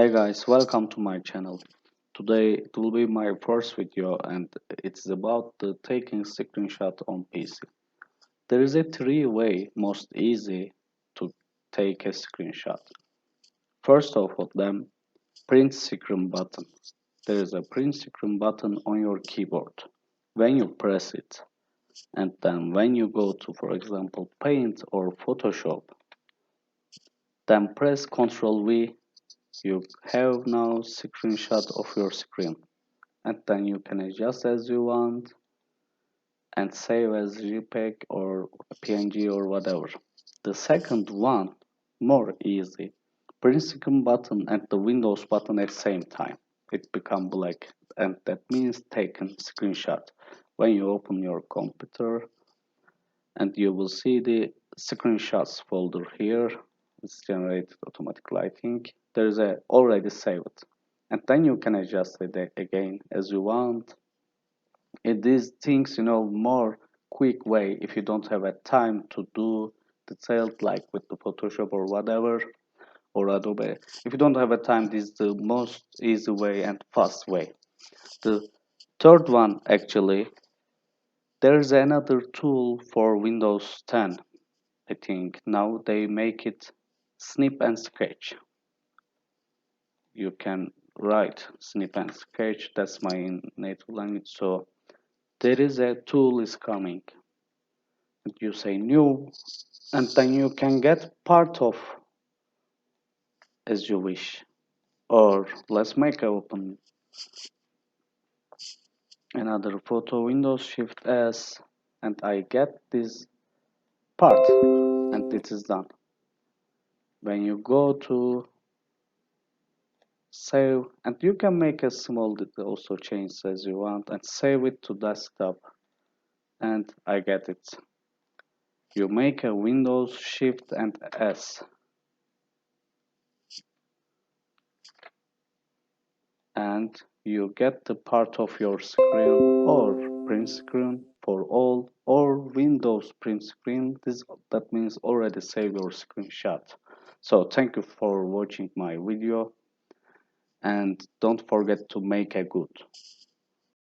Hey guys, welcome to my channel. Today it will be my first video and it's about the taking screenshot on PC. There is a three-way most easy to take a screenshot. First of all them, print screen button. There is a print screen button on your keyboard. When you press it and then when you go to, for example, Paint or Photoshop, then press Ctrl V. You have now screenshot of your screen, and then you can adjust as you want and save as JPEG or PNG or whatever. The second one, more easy. Print screen button and the Windows button at same time. It become black, and that means taken screenshot. When you open your computer, and you will see the screenshots folder here. It's generated automatically, I think. There's a already saved, and then you can adjust it again as you want. It is things, more quick way if you don't have a time to do detailed like with the Photoshop or whatever or Adobe. If you don't have a time, this is the most easy way and fast way. The third one, actually, there's another tool for Windows 10. I think now they make it snip and sketch. You can write snip and sketch. That's my native language. So there is a tool is coming. And you say new, and then you can get part of as you wish. Or let's make open another photo. Windows Shift S, and I get this part, and it is done. When you go to save, and you can make a small detail also change as you want and save it to desktop, and I get it. You make a Windows Shift and S, and you get the part of your screen or print screen for all or Windows print screen. That means already save your screenshot. So thank you for watching my video, and don't forget to make a good.